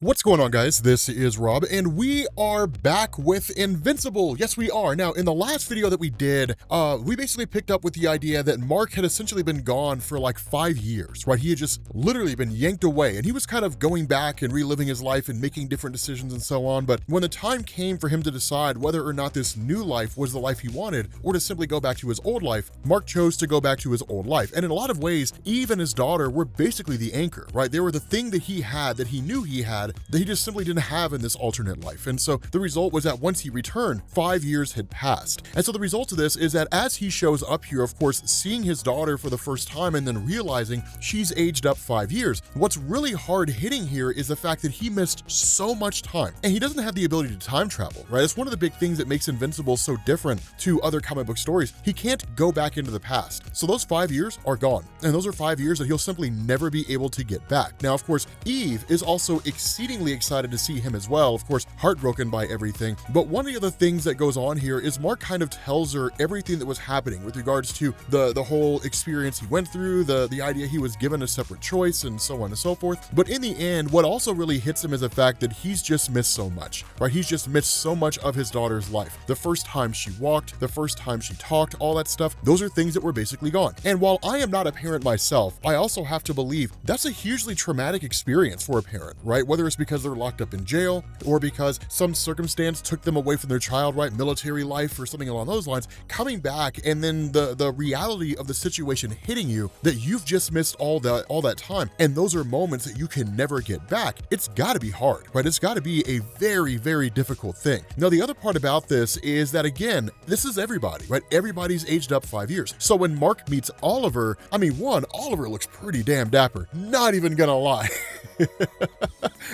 What's going on, guys? This is Rob, and we are back with Invincible. Yes, we are. Now, in the last video that we did, we basically picked up with the idea that Mark had essentially been gone for like 5 years, right? He had just literally been yanked away, and he was kind of going back and reliving his life and making different decisions and so on. But when the time came for him to decide whether or not this new life was the life he wanted, or to simply go back to his old life, Mark chose to go back to his old life. And in a lot of ways, Eve and his daughter were basically the anchor, right? They were the thing that he had, that he knew he had, that he just simply didn't have in this alternate life. And so the result was that once he returned, 5 years had passed. And so the result of this is that as he shows up here, of course, seeing his daughter for the first time and then realizing she's aged up 5 years, what's really hard hitting here is the fact that he missed so much time. And he doesn't have the ability to time travel, right? It's one of the big things that makes Invincible so different to other comic book stories. He can't go back into the past. So those 5 years are gone. And those are 5 years that he'll simply never be able to get back. Now, of course, Eve is also exceedingly excited to see him as well, of course, heartbroken by everything. But one of the other things that goes on here is Mark kind of tells her everything that was happening with regards to the whole experience he went through, the idea he was given a separate choice, and so on and so forth. But in the end, what also really hits him is the fact that he's just missed so much, right? He's just missed so much of his daughter's life. The first time she walked, the first time she talked, all that stuff, those are things that were basically gone. And while I am not a parent myself, I also have to believe that's a hugely traumatic experience for a parent, right? Whether it's because they're locked up in jail or because some circumstance took them away from their child, right? Military life or something along those lines, coming back and then the reality of the situation hitting you that you've just missed all that time. And those are moments that you can never get back. It's gotta be hard, right? It's gotta be a very, very difficult thing. Now, the other part about this is that, again, this is everybody, right? Everybody's aged up 5 years. So when Mark meets Oliver, I mean, Oliver looks pretty damn dapper. Not even gonna lie.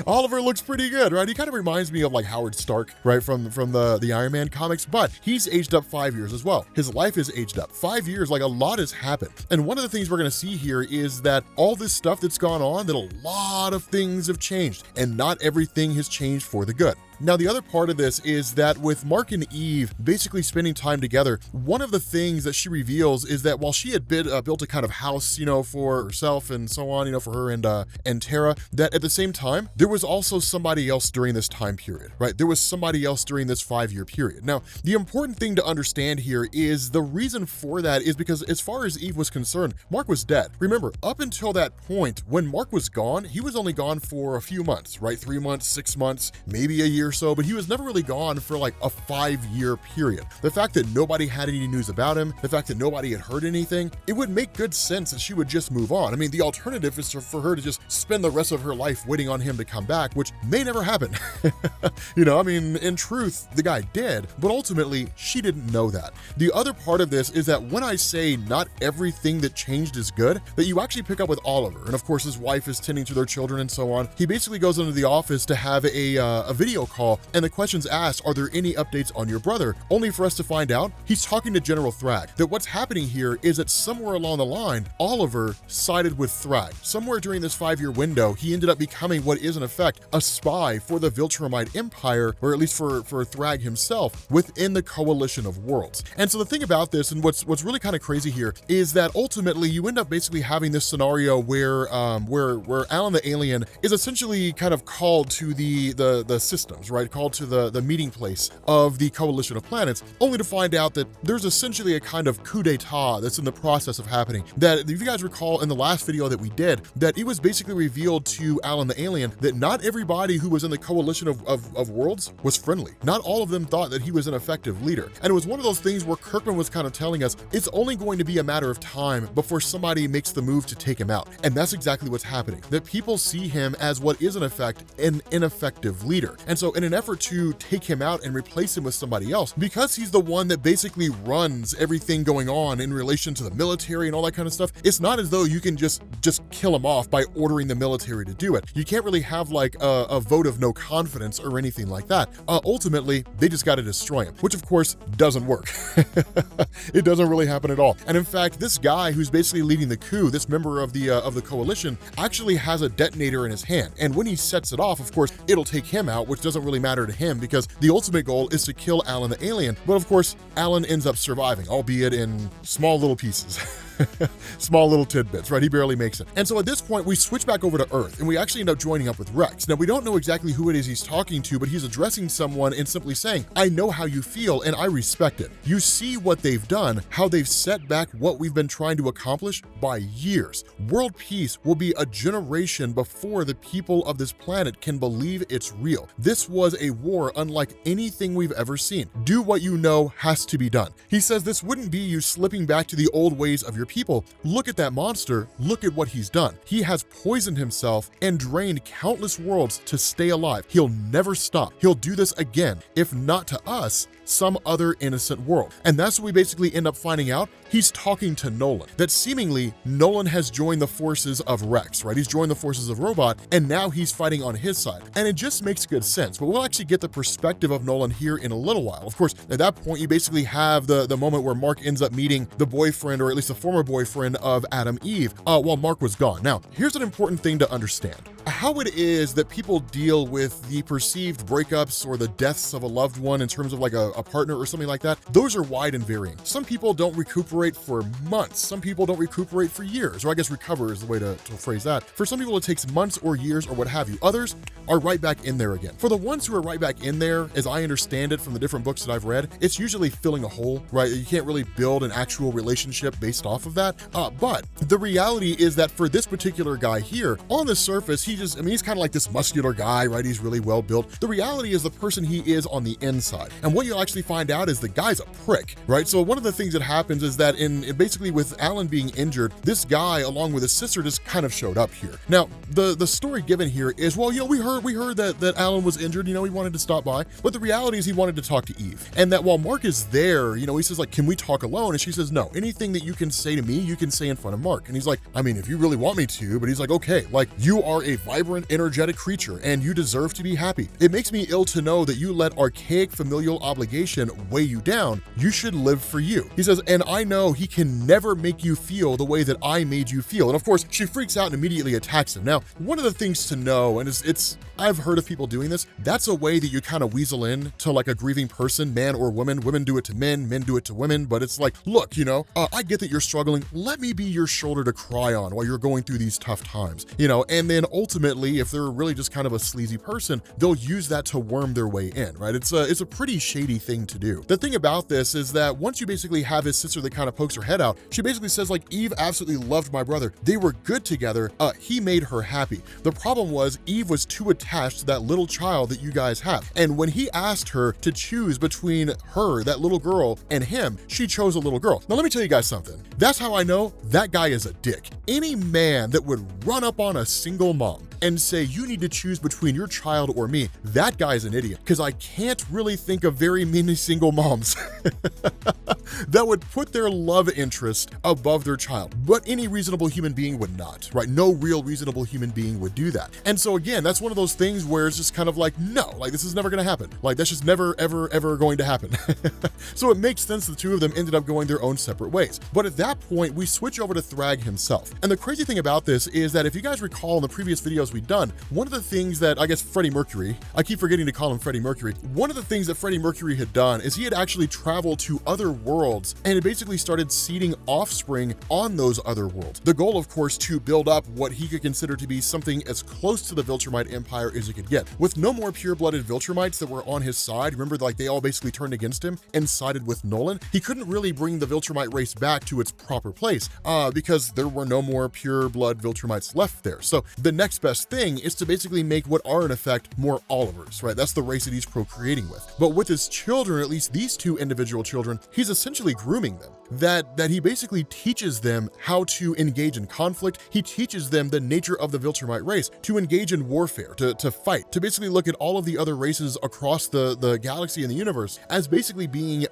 Oliver looks pretty good, right? He kind of reminds me of like Howard Stark, right, from the Iron Man comics, but he's aged up 5 years as well. His life is aged up 5 years, like a lot has happened. And one of the things we're going to see here is that all this stuff that's gone on, that a lot of things have changed, and not everything has changed for the good. Now, the other part of this is that with Mark and Eve basically spending time together, one of the things that she reveals is that while she had built a kind of house, for herself and so on, for her and Tara, that at the same time, there was also somebody else during this time period, right? There was somebody else during this 5-year period. Now, the important thing to understand here is the reason for that is because as far as Eve was concerned, Mark was dead. Remember, up until that point, when Mark was gone, he was only gone for a few months, right? 3 months, 6 months, maybe a year or so, but he was never really gone for like a 5-year period. The fact that nobody had any news about him, the fact that nobody had heard anything, it would make good sense that she would just move on. I mean, the alternative is for her to just spend the rest of her life waiting on him to come back, which may never happen. I mean, in truth, the guy did, but ultimately she didn't know that. The other part of this is that when I say not everything that changed is good, that you actually pick up with Oliver, and of course his wife is tending to their children and so on. He basically goes into the office to have a video call, and the question's asked, are there any updates on your brother? Only for us to find out he's talking to General Thrag. That what's happening here is that somewhere along the line, Oliver sided with Thrag. Somewhere during this 5-year window, he ended up becoming what is in effect a spy for the Viltrumite Empire, or at least for Thrag himself, within the Coalition of Worlds. And so the thing about this, and what's really kind of crazy here, is that ultimately you end up basically having this scenario where Alan the alien is essentially kind of called to the systems, right? Called to the meeting place of the Coalition of Planets, only to find out that there's essentially a kind of coup d'etat that's in the process of happening. That, if you guys recall in the last video that we did, that it was basically revealed to Alan the alien that not everybody who was in the Coalition of Worlds was friendly. Not all of them thought that he was an effective leader. And it was one of those things where Kirkman was kind of telling us it's only going to be a matter of time before somebody makes the move to take him out. And that's exactly what's happening. That people see him as what is in effect an ineffective leader. And so in an effort to take him out and replace him with somebody else, because he's the one that basically runs everything going on in relation to the military and all that kind of stuff, it's not as though you can just kill him off by ordering the military to do it. You can't really have like a vote of no confidence or anything like that. Ultimately, they just got to destroy him, which of course doesn't work. It doesn't really happen at all. And in fact, this guy who's basically leading the coup, this member of the coalition, actually has a detonator in his hand. And when he sets it off, of course, it'll take him out, which doesn't really matter to him because the ultimate goal is to kill Alan the alien. But of course, Alan ends up surviving, albeit in small little pieces. Small little tidbits, right? He barely makes it. And so at this point, we switch back over to Earth, and we actually end up joining up with Rex. Now, we don't know exactly who it is he's talking to, but he's addressing someone and simply saying, I know how you feel, and I respect it. You see what they've done, how they've set back what we've been trying to accomplish by years. World peace will be a generation before the people of this planet can believe it's real. This was a war unlike anything we've ever seen. Do what you know has to be done. He says this wouldn't be you slipping back to the old ways of your people. Look at that monster. Look at what he's done. He has poisoned himself and drained countless worlds to stay alive. He'll never stop. He'll do this again, if not to us, some other innocent world. And that's what we basically end up finding out. He's talking to Nolan, that seemingly Nolan has joined the forces of Rex, right? He's joined the forces of Robot, and now he's fighting on his side. And it just makes good sense, but we'll actually get the perspective of Nolan here in a little while. Of course, at that point, you basically have the moment where Mark ends up meeting the boyfriend, or at least the former boyfriend of Adam Eve, while Mark was gone. Now, here's an important thing to understand. How it is that people deal with the perceived breakups or the deaths of a loved one in terms of like a partner or something like that, those are wide and varying. Some people don't recuperate for months. Some people don't recuperate for years, or I guess recover is the way to phrase that. For some people, it takes months or years or what have you. Others are right back in there again. For the ones who are right back in there, as I understand it from the different books that I've read, it's usually filling a hole, right? You can't really build an actual relationship based off of that. But the reality is that for this particular guy here, on the surface, he's kind of like this muscular guy, right? He's really well built. The reality is the person he is on the inside. And what you'll actually find out is the guy's a prick, right? So one of the things that happens is that basically with Alan being injured, this guy along with his sister just kind of showed up here. Now, the story given here is, well, we heard that Alan was injured, he wanted to stop by, but the reality is he wanted to talk to Eve. And that while Mark is there, he says like, can we talk alone? And she says, no, anything that you can say to me, you can say in front of Mark. And he's like, I mean, if you really want me to, but he's like, okay, like you are a vibrant, energetic creature and you deserve to be happy. It makes me ill to know that you let archaic familial obligation weigh you down. You should live for you. He says, and I know he can never make you feel the way that I made you feel. And of course, she freaks out and immediately attacks him. Now, one of the things to know, and I've heard of people doing this, that's a way that you kind of weasel in to like a grieving person, man or woman. Women do it to men do it to women, but it's like, look, I get that you're struggling. Let me be your shoulder to cry on while you're going through these tough times, and then ultimately, if they're really just kind of a sleazy person, they'll use that to worm their way in, right? It's a pretty shady thing to do. The thing about this is that once you basically have his sister that kind of pokes her head out, she basically says like, Eve absolutely loved my brother. They were good together. He made her happy. The problem was Eve was too attached to that little child that you guys have. And when he asked her to choose between her, that little girl, and him, she chose a little girl. Now, let me tell you guys something. That's how I know that guy is a dick. Any man that would run up on a single mom and say, you need to choose between your child or me, that guy's an idiot, because I can't really think of very many single moms that would put their love interest above their child. But any reasonable human being would not, right? No real reasonable human being would do that. And so again, that's one of those things where it's just kind of like, no, like this is never going to happen. Like that's just never, ever, ever going to happen. So it makes sense the two of them ended up going their own separate ways. But at that point, we switch over to Thrag himself. And the crazy thing about this is that if you guys recall in the previous videos we've done, one of the things that I guess Freddie Mercury, I keep forgetting to call him Freddie Mercury, one of the things that Freddie Mercury had done is he had actually traveled to other worlds and had basically started seeding offspring on those other worlds. The goal, of course, to build up what he could consider to be something as close to the Viltrumite Empire as he could get. With no more pure-blooded Viltrumites that were on his side, remember, like they all basically turned against him and sided with Nolan, he couldn't really bring the Viltrumite race back to its proper place because there were no more pure-blood Viltrumites left there. So the next best thing is to basically make what are in effect more Olivers, right? That's the race that he's procreating with. But with his children, at least these two individual children, he's essentially grooming them. That he basically teaches them how to engage in conflict. He teaches them the nature of the Viltrumite race, to engage in warfare, to fight, to basically look at all of the other races across the galaxy and the universe as basically being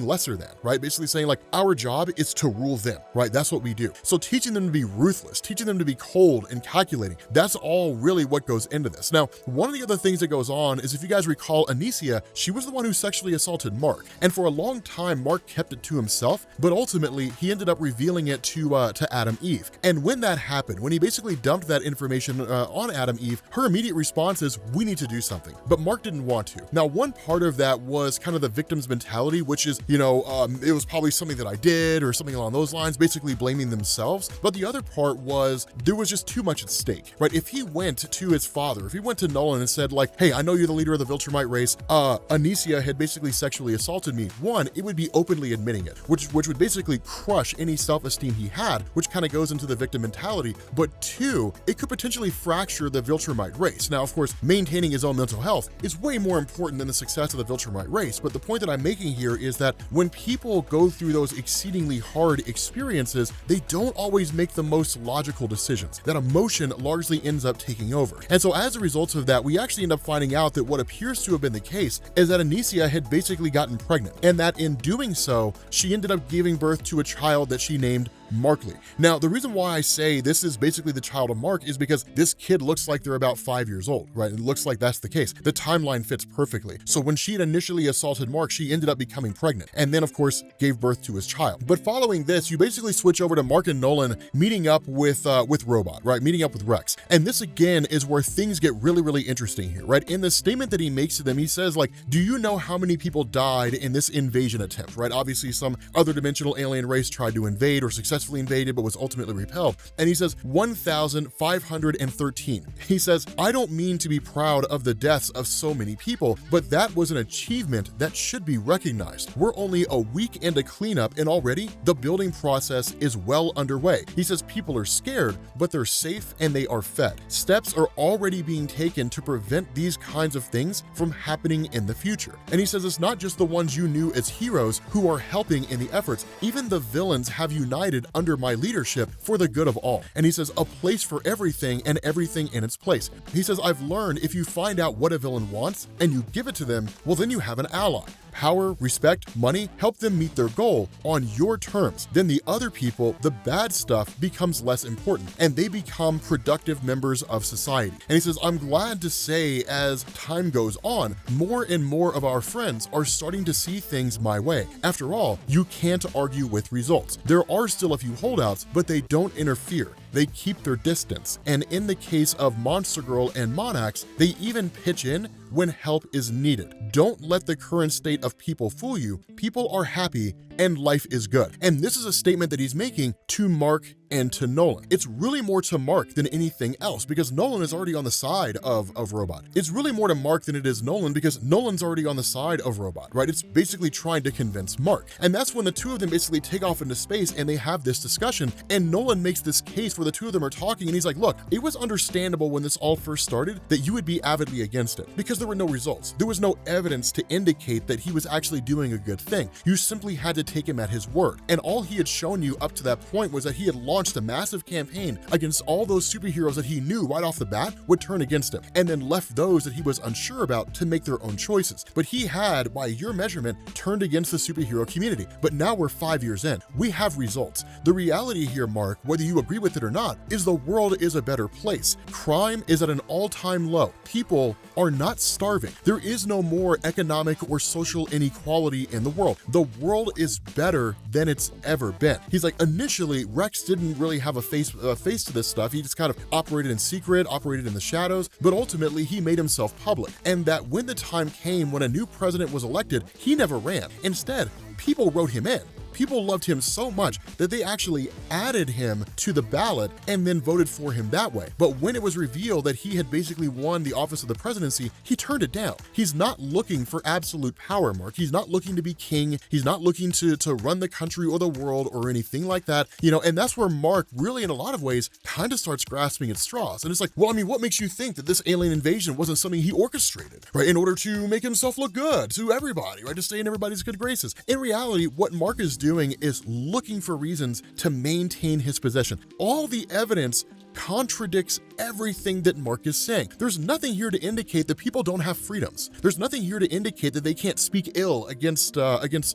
lesser than, right? Basically saying like, our job is to rule them, right? That's what we do. So teaching them to be ruthless, teaching them to be cold and calculating, that's all really what goes into this. Now, one of the other things that goes on is, if you guys recall, Anissa, she was the one who sexually assaulted Mark. And for a long time, Mark kept it to himself, but ultimately he ended up revealing it to Adam Eve. And when that happened, when he basically dumped that information on Adam Eve, her immediate response is, we need to do something. But Mark didn't want to. Now, one part of that was kind of the victim's mentality, which is, it was probably something that I did or something along those lines, basically blaming themselves. But the other part was there was just too much at stake, right? If he went to his father, if he went to Nolan and said like, hey, I know you're the leader of the Viltrumite race, Anissa had basically sexually assaulted me. One, it would be openly admitting it, which would basically crush any self-esteem he had, which kind of goes into the victim mentality. But two, it could potentially fracture the Viltrumite race. Now, of course, maintaining his own mental health is way more important than the success of the Viltrumite race. But the point that I'm making here is that when people go through those exceedingly hard experiences, they don't always make the most logical decisions. That emotion largely ends up taking over. And so as a result of that, we actually end up finding out that what appears to have been the case is that Anissa had basically gotten pregnant, and that in doing so, she ended up giving birth to a child that she named Markley. Now, the reason why I say this is basically the child of Mark is because this kid looks like they're about 5 years old, right? It looks like that's the case. The timeline fits perfectly. So when she had initially assaulted Mark, she ended up becoming pregnant, and then of course gave birth to his child. But following this, you basically switch over to Mark and Nolan meeting up with Robot, right? Meeting up with Rex. And this again is where things get really, really interesting here, right? In the statement that he makes to them, he says like, do you know how many people died in this invasion attempt, right? Obviously some other dimensional alien race tried to invade or successfully invaded but was ultimately repelled. And he says 1,513. He says, I don't mean to be proud of the deaths of so many people, but that was an achievement that should be recognized. We're only a week into cleanup and already the building process is well underway. He says people are scared, but they're safe and they are fed. Steps are already being taken to prevent these kinds of things from happening in the future. And he says it's not just the ones you knew as heroes who are helping in the efforts. Even the villains have united under my leadership for the good of all. And he says a place for everything and everything in its place. He says, I've learned if you find out what a villain wants and you give it to them, well, then you have an ally. Power, respect, money, help them meet their goal on your terms. Then the other people, the bad stuff becomes less important and they become productive members of society. And he says, I'm glad to say as time goes on, more and more of our friends are starting to see things my way. After all, you can't argue with results. There are still a few holdouts, but they don't interfere. They keep their distance. And in the case of Monster Girl and Monax, they even pitch in when help is needed. Don't let the current state of people fool you. People are happy and life is good. And this is a statement that he's making to Mark and to Nolan. It's really more to Mark than anything else because Nolan is already on the side of Robot. It's really more to Mark than it is Nolan because Nolan's already on the side of Robot, right? It's basically trying to convince Mark. And that's when the two of them basically take off into space and they have this discussion. And Nolan makes this case where the two of them are talking and he's like, look, it was understandable when this all first started that you would be avidly against it because there were no results. There was no evidence to indicate that he was actually doing a good thing. You simply had to take him at his word. And all he had shown you up to that point was that he had launched a massive campaign against all those superheroes that he knew right off the bat would turn against him, and then left those that he was unsure about to make their own choices. But he had, by your measurement, turned against the superhero community. But now we're 5 years in. We have results. The reality here, Mark, whether you agree with it or not, is the world is a better place. Crime is at an all-time low. People are not starving. There is no more economic or social inequality in the world. The world is better than it's ever been. He's like, initially, Rex didn't really have a face to this stuff. He just kind of operated in secret, operated in the shadows, but ultimately he made himself public. And that when the time came when a new president was elected, he never ran. Instead, people wrote him in. People loved him so much that they actually added him to the ballot and then voted for him that way. But when it was revealed that he had basically won the office of the presidency, he turned it down. He's not looking for absolute power, Mark. He's not looking to be king. He's not looking to run the country or the world or anything like that. And that's where Mark really, in a lot of ways, kind of starts grasping at straws. And it's like, well, I mean, what makes you think that this alien invasion wasn't something he orchestrated, right? In order to make himself look good to everybody, right? To stay in everybody's good graces. In reality, what Mark is doing is looking for reasons to maintain his possession. All the evidence contradicts everything that Mark is saying. There's nothing here to indicate that people don't have freedoms. There's nothing here to indicate that they can't speak ill against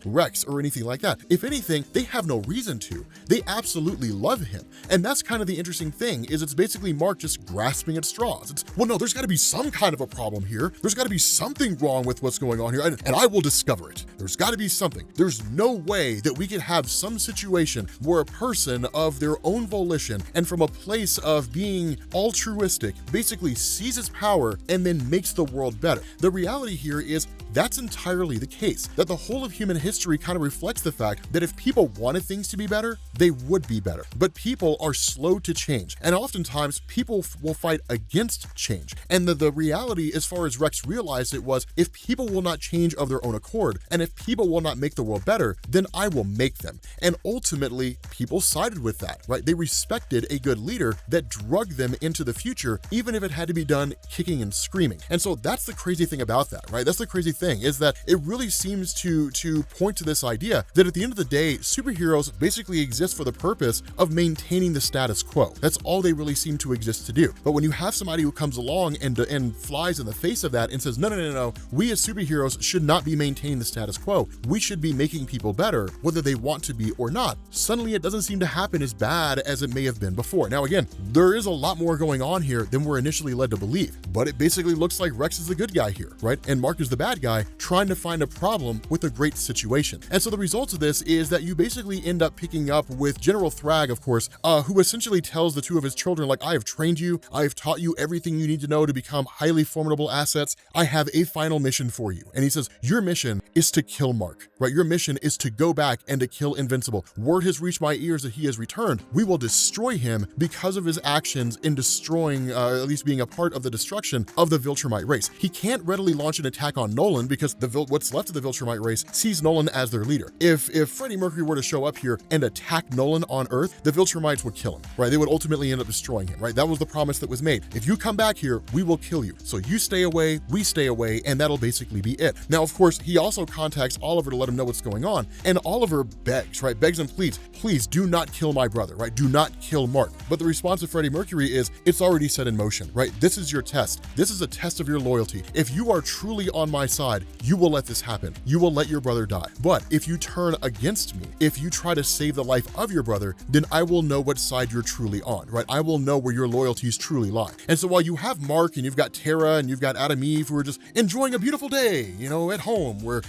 Rex or anything like that. If anything, they have no reason to. They absolutely love him. And that's kind of the interesting thing, is it's basically Mark just grasping at straws. It's, well, no, there's got to be some kind of a problem here. There's got to be something wrong with what's going on here, and I will discover it. There's got to be something. There's no way that we could have some situation where a person of their own volition and from a place of being altruistic basically seizes power and then makes the world better. The reality here is that's entirely the case, that the whole of human history kind of reflects the fact that if people wanted things to be better, they would be better. But people are slow to change, and oftentimes people will fight against change. And the reality, as far as Rex realized it, was if people will not change of their own accord, and if people will not make the world better, then I will make them. And ultimately, people sided with that, right? They respected a good leader that drugged them into the future, even if it had to be done kicking and screaming. And so that's the crazy thing about that, right? That's the crazy thing, is that it really seems to point to this idea that at the end of the day, superheroes basically exist for the purpose of maintaining the status quo. That's all they really seem to exist to do. But when you have somebody who comes along and flies in the face of that and says, no, we as superheroes should not be maintaining the status quo. We should be making people better, whether they want to be or not. Suddenly it doesn't seem to happen as bad as it may have been before. Now again, there is a lot more going on here than we're initially led to believe, but it basically looks like Rex is the good guy here, right? And Mark is the bad guy trying to find a problem with a great situation. And so the result of this is that you basically end up picking up with General Thrag, of course, who essentially tells the two of his children, like, I have trained you, I have taught you everything you need to know to become highly formidable assets. I have a final mission for you. And he says, your mission is to kill Mark, right? Your mission is to go back and to kill Invincible. Word has reached my ears that he has returned. We will destroy him because of his actions in destroying, at least being a part of the destruction of the Viltrumite race. He can't readily launch an attack on Nolan because what's left of the Viltrumite race sees Nolan as their leader. If Freddie Mercury were to show up here and attack Nolan on Earth, the Viltrumites would kill him, right? They would ultimately end up destroying him, right? That was the promise that was made. If you come back here, we will kill you. So you stay away, we stay away, and that'll basically be it. Now, of course, he also contacts Oliver to let him know what's going on, and Oliver begs, right? Begs and pleads, please do not kill my brother, right? Do not kill Mark. But the response of Freddie Mercury is, it's already set in motion, right? This is your test. This is a test of your loyalty. If you are truly on my side, you will let this happen. You will let your brother die. But if you turn against me, if you try to save the life of your brother, then I will know what side you're truly on, right? I will know where your loyalties truly lie. And so while you have Mark and you've got Tara and you've got Adam Eve who are just enjoying a beautiful day, you know, at home where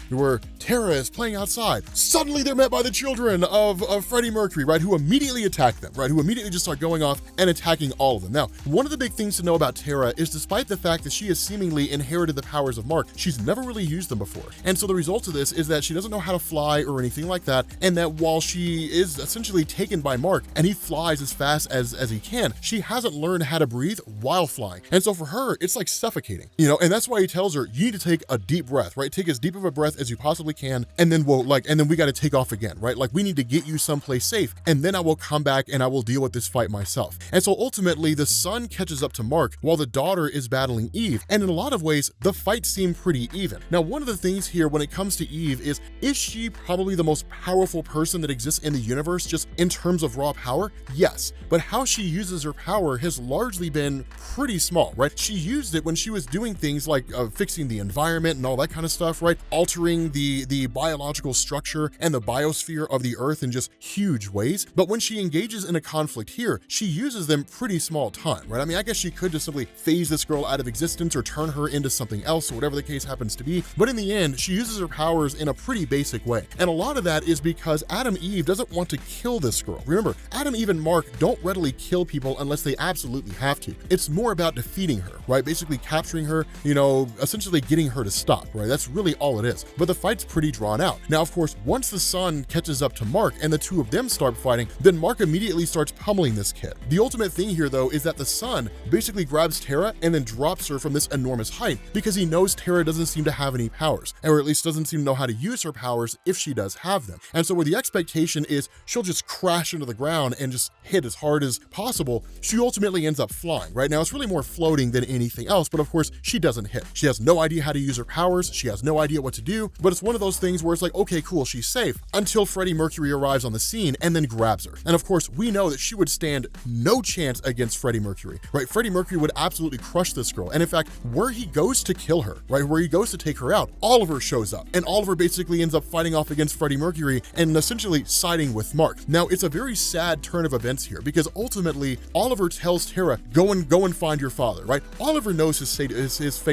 Tara is playing outside, suddenly they're met by the children of Freddie Mercury, right? Who immediately attack them, right? Who immediately just start going off and attacking all of them. Now, one of the big things to know about Tara is despite the fact that she has seemingly inherited the powers of Mark, she's never really used them before. And so the result of this is that she doesn't know how to fly or anything like that, and that while she is essentially taken by Mark and he flies as fast as he can, she hasn't learned how to breathe while flying. And so for her, it's like suffocating, you know, and that's why he tells her, you need to take a deep breath, right? Take as deep of a breath as you possibly can, and then we got to take off again, right? Like, we need to get you someplace safe, and then I will come back and I will deal with this fight myself. And so ultimately, the son catches up to Mark while the daughter is battling Eve, and in a lot of ways, the fight seemed pretty even. Now, one of the things here when it comes to Eve is she probably the most powerful person that exists in the universe just in terms of raw power? Yes, but how she uses her power has largely been pretty small, right? She used it when she was doing things like fixing the environment and all that kind of stuff, right? Altering the biological structure and the biosphere of the earth in just huge ways. But when she engages in a conflict here, she uses them pretty small time, right? I mean, I guess she could just simply phase this girl out of existence or turn her into something else or whatever the case happens to be. But in the end, she uses her powers in a pretty basic way. And a lot of that is because Adam Eve doesn't want to kill this girl. Remember, Adam Eve and Mark don't readily kill people unless they absolutely have to. It's more about defeating her, right? Basically capturing her, you know, essentially getting her to stop, right? That's really all it is. But the fight's pretty drawn out. Now, of course, once the son catches up to Mark and the two of them start fighting, then Mark immediately starts pummeling this kid. The ultimate thing here, though, is that the son basically grabs Tara and then drops her from this enormous height because he knows Tara doesn't seem to have any powers, or at least doesn't seem to know how to use her powers if she does have them. And so where the expectation is she'll just crash into the ground and just hit as hard as possible, she ultimately ends up flying. Right now, it's really more floating than anything else, but of course, she doesn't hit. She has no idea how to use her powers, she has no idea what to do, but it's one of those things where it's like, okay, cool, she's safe, until Freddie Mercury arrives on the scene and then grabs her. And of course, we know that she would stand no no chance against Freddie Mercury, right? Freddie Mercury would absolutely crush this girl. And in fact, where he goes to kill her, right? Where he goes to take her out, Oliver shows up. And Oliver basically ends up fighting off against Freddie Mercury and essentially siding with Mark. Now, it's a very sad turn of events here because ultimately Oliver tells Tara, go and find your father, right? Oliver knows his fate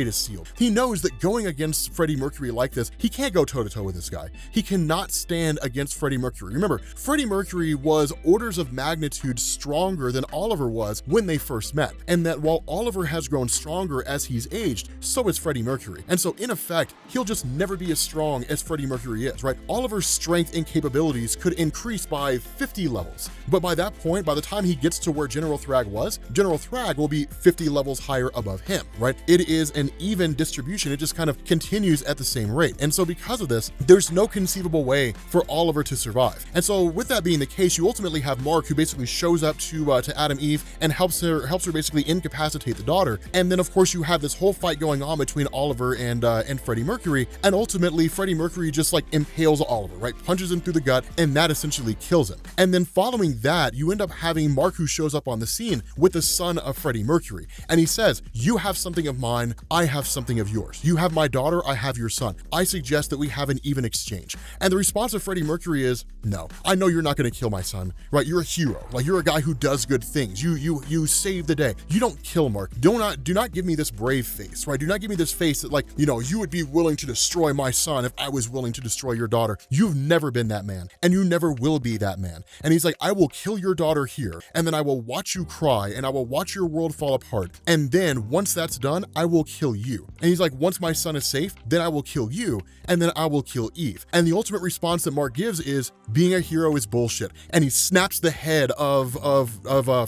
is sealed. He knows that going against Freddie Mercury like this, he can't go toe-to-toe with this guy. He cannot stand against Freddie Mercury. Remember, Freddie Mercury was orders of magnitude stronger than Oliver was when they first met. And that while Oliver has grown stronger as he's aged, so has Freddie Mercury. And so in effect, he'll just never be as strong as Freddie Mercury is, right? Oliver's strength and capabilities could increase by 50 levels. But by that point, by the time he gets to where General Thrag was, General Thrag will be 50 levels higher above him, right? It is an even distribution. It just kind of continues at the same rate. And so because of this, there's no conceivable way for Oliver to survive. And so with that being the case, you ultimately have Mark, who basically shows up to Adam Eve and helps her basically incapacitate the daughter. And then of course you have this whole fight going on between Oliver and Freddie Mercury. And ultimately Freddie Mercury just like impales Oliver, right? Punches him through the gut, and that essentially kills him. And then following that, you end up having Mark, who shows up on the scene with the son of Freddie Mercury. And he says, you have something of mine, I have something of yours. You have my daughter, I have your son. I suggest that we have an even exchange. And the response of Freddie Mercury is, no, I know you're not gonna kill my son, right? You're a hero, like you're a guy who does good things. You save the day. You don't kill Mark. Do not give me this brave face, right? Do not give me this face that like, you know, you would be willing to destroy my son if I was willing to destroy your daughter. You've never been that man, and you never will be that man. And he's like, I will kill your daughter here, and then I will watch you cry, and I will watch your world fall apart. And then once that's done, I will kill you. And he's like, once my son is safe, then I will kill you, and then I will kill Eve. And the ultimate response that Mark gives is, being a hero is bullshit. And he snaps the head of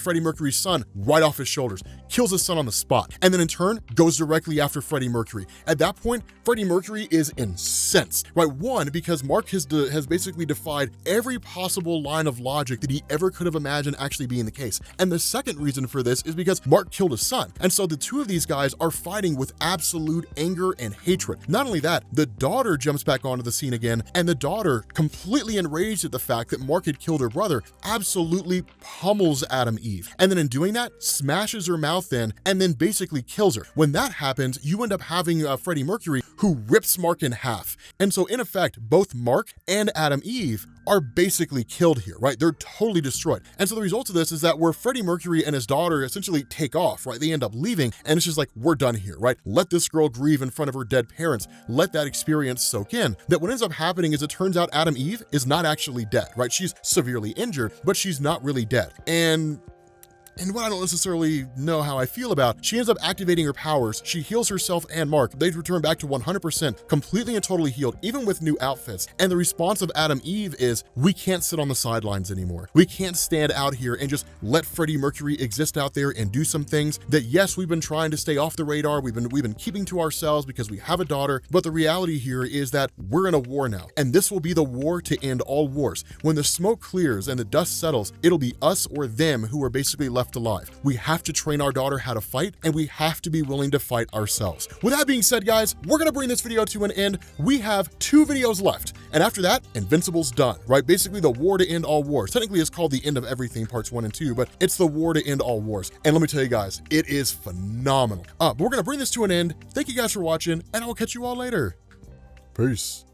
Freddie Mercury's son right off his shoulders, kills his son on the spot, and then in turn goes directly after Freddie Mercury. At that point, Freddie Mercury is incensed, right? One, because Mark has basically defied every possible line of logic that he ever could have imagined actually being the case. And the second reason for this is because Mark killed his son. And so the two of these guys are fighting with absolute anger and hatred. Not only that, the daughter jumps back onto the scene again, and the daughter, completely enraged at the fact that Mark had killed her brother, absolutely pummels Adam Eve. And then in doing that, smashes her mouth in and then basically kills her. When that happens, you end up having Freddie Mercury, who rips Mark in half. And so in effect, both Mark and Adam Eve are basically killed here, right? They're totally destroyed. And so the result of this is that where Freddie Mercury and his daughter essentially take off, right? They end up leaving, and it's just like, we're done here, right? Let this girl grieve in front of her dead parents. Let that experience soak in. That what ends up happening is it turns out Adam Eve is not actually dead, right? She's severely injured, but she's not really dead. And what I don't necessarily know how I feel about, she ends up activating her powers. She heals herself and Mark. They return back to 100%, completely and totally healed, even with new outfits. And the response of Adam Eve is, we can't sit on the sidelines anymore. We can't stand out here and just let Freddie Mercury exist out there and do some things that, yes, we've been trying to stay off the radar. We've been keeping to ourselves because we have a daughter. But the reality here is that we're in a war now, and this will be the war to end all wars. When the smoke clears and the dust settles, it'll be us or them who are basically left alive. We have to train our daughter how to fight, and we have to be willing to fight ourselves. With that being said, guys, we're gonna bring this video to an end. We have 2 videos left, and after that, Invincible's done, right? Basically, the war to end all wars. Technically, it's called The End of Everything, parts 1 and 2, but it's the war to end all wars. And let me tell you guys, it is phenomenal. But we're gonna bring this to an end. Thank you guys for watching, and I will catch you all later. Peace.